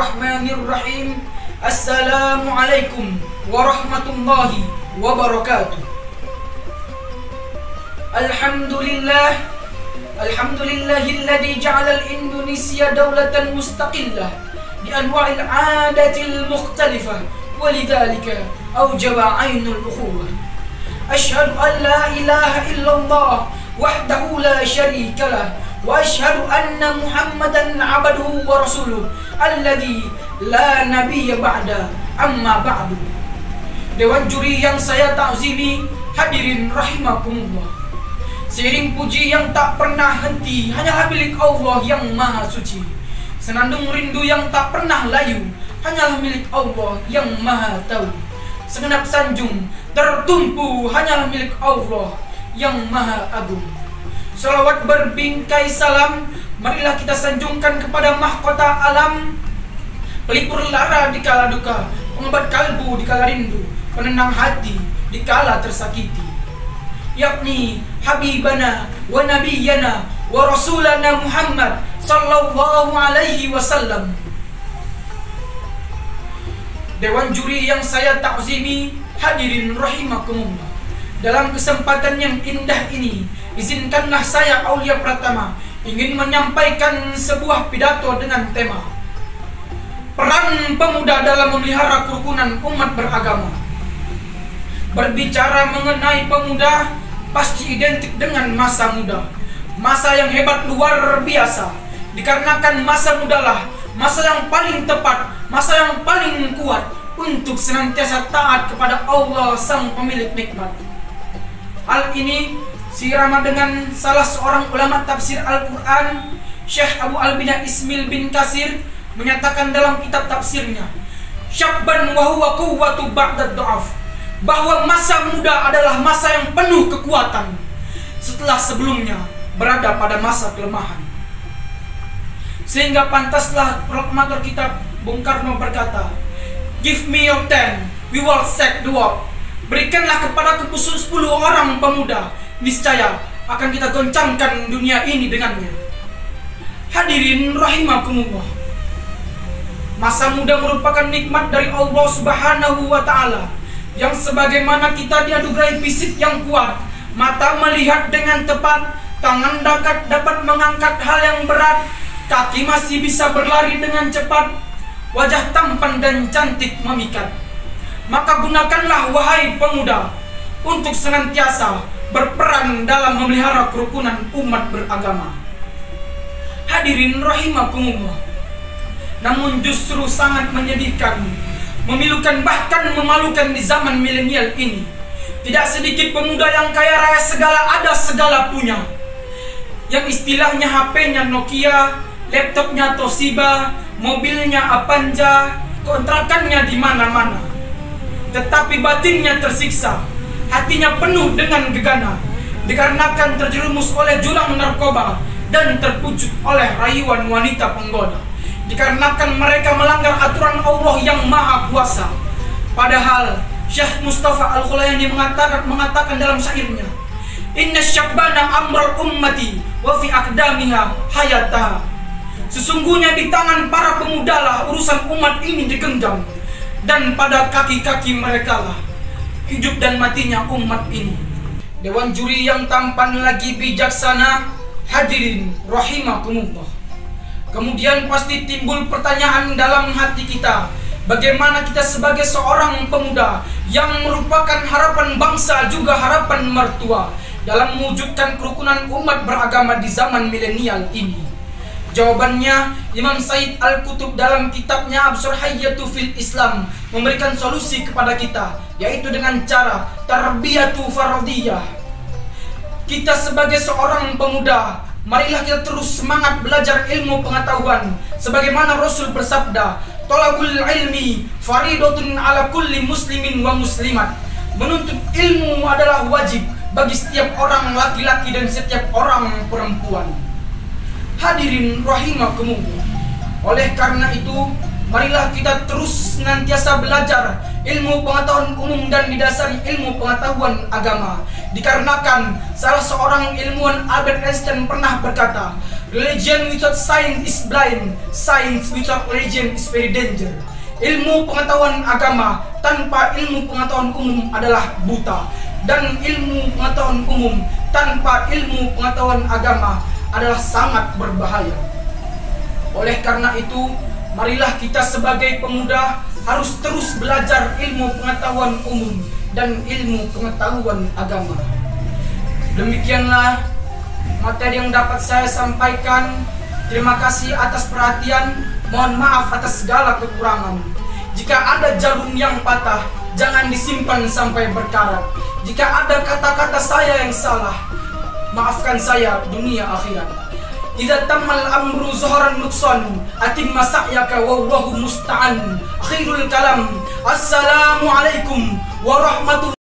Bismillahirrahmanirrahim. Assalamualaikum warahmatullahi wabarakatuh. Alhamdulillahilladzi ja'ala al-Indonesia dawlatan mustaqillah bi anwa'il 'adatil mukhtalifah walidzalika awjaba 'ainul ukhuwah. Asyhadu an la ilaha illallah wahdahu la syarika lah wa asyhadu anna Muhammadan 'abduhu wa rasuluh alladzi la nabiyya ba'da amma ba'du. Dewan juri yang saya ta'zimi, hadirin rahimakumullah. Seiring puji yang tak pernah henti hanyalah milik Allah yang maha suci. Senandung rindu yang tak pernah layu hanyalah milik Allah yang maha tahu. Segenap sanjung tertumpu hanyalah milik Allah yang maha agung. Salawat berbingkai salam marilah kita sanjungkan kepada mahkota alam, pelipur lara di kala duka, pengobat kalbu di kala rindu, penenang hati di kala tersakiti, yakni Habibana wa Nabiyana wa Rasulana Muhammad sallallahu alaihi wasallam. Dewan juri yang saya ta'zimi, hadirin rahimakumullah. Dalam kesempatan yang indah ini, izinkanlah saya Aulia Pratama ingin menyampaikan sebuah pidato dengan tema peran pemuda dalam memelihara kerukunan umat beragama. Berbicara mengenai pemuda pasti identik dengan masa muda, masa yang hebat luar biasa, dikarenakan masa mudalah masa yang paling tepat, masa yang paling kuat untuk senantiasa taat kepada Allah sang pemilik nikmat. Hal ini sirama dengan salah seorang ulama tafsir Al-Quran, Syekh Abu Albina Ismail bin Katsir, menyatakan dalam kitab tafsirnya, syabban wa huwa quwwatu ba'da dha'af, bahwa masa muda adalah masa yang penuh kekuatan setelah sebelumnya berada pada masa kelemahan. Sehingga pantaslah proklamator kita Bung Karno berkata, "Give me your 10, we will set the world." Berikanlah kepadaku 10 orang pemuda, niscaya akan kita goncangkan dunia ini dengannya. Hadirin rahimakumullah. Masa muda merupakan nikmat dari Allah Subhanahu wa Ta'ala, yang sebagaimana kita dianugerahi fisik yang kuat, mata melihat dengan tepat, tangan dapat mengangkat hal yang berat, kaki masih bisa berlari dengan cepat, wajah tampan dan cantik memikat. Maka gunakanlah wahai pemuda untuk senantiasa berperan dalam memelihara kerukunan umat beragama. Hadirin rahimakumullah. Namun justru sangat menyedihkan, memilukan bahkan memalukan di zaman milenial ini. Tidak sedikit pemuda yang kaya raya segala ada segala punya, yang istilahnya HP-nya Nokia, laptopnya Toshiba, mobilnya Avanza, kontrakannya di mana-mana. Tetapi batinnya tersiksa, hatinya penuh dengan gegana, dikarenakan terjerumus oleh jurang narkoba dan terpucuk oleh rayuan wanita penggoda, dikarenakan mereka melanggar aturan Allah yang maha kuasa. Padahal Syekh Mustafa Al-Khulayani mengatakan dalam syairnya, "Inna syabbana amral ummati wa fi aqdamiha hayataha." Sesungguhnya di tangan para pemudalah urusan umat ini digenggam, dan pada kaki-kaki merekalah hidup dan matinya umat ini. Dewan juri yang tampan lagi bijaksana, hadirin rahimakumullah. Kemudian pasti timbul pertanyaan dalam hati kita, bagaimana kita sebagai seorang pemuda yang merupakan harapan bangsa juga harapan mertua dalam mewujudkan kerukunan umat beragama di zaman milenial ini? Jawabannya, Imam Said Al-Qutub dalam kitabnya Absur Hayyatu fil Islam memberikan solusi kepada kita, yaitu dengan cara tarbiyatu faradiyah. Kita sebagai seorang pemuda, marilah kita terus semangat belajar ilmu pengetahuan, sebagaimana Rasul bersabda, "Thalabul ilmi faridatun ala kulli muslimin wa muslimat." Menuntut ilmu adalah wajib bagi setiap orang laki-laki dan setiap orang perempuan. Hadirin rahimakumullah. Oleh karena itu, marilah kita terus senantiasa belajar ilmu pengetahuan umum dan didasari ilmu pengetahuan agama. Dikarenakan salah seorang ilmuwan Albert Einstein pernah berkata Religion without science is blind. Science without religion is very danger. Ilmu pengetahuan agama tanpa ilmu pengetahuan umum adalah buta. Dan ilmu pengetahuan umum tanpa ilmu pengetahuan agama adalah sangat berbahaya. Oleh karena itu, marilah kita sebagai pemuda harus terus belajar ilmu pengetahuan umum dan ilmu pengetahuan agama. Demikianlah materi yang dapat saya sampaikan. Terima kasih atas perhatian. Mohon maaf atas segala kekurangan. Jika ada jarum yang patah, jangan disimpan sampai berkarat. Jika ada kata-kata saya yang salah, maafkan saya dunia akhirat. Idza tammal amru zuhran nuksan atimma sa'yaka wallahu musta'an. Akhirul kalam. Assalamualaikum warahmatullahi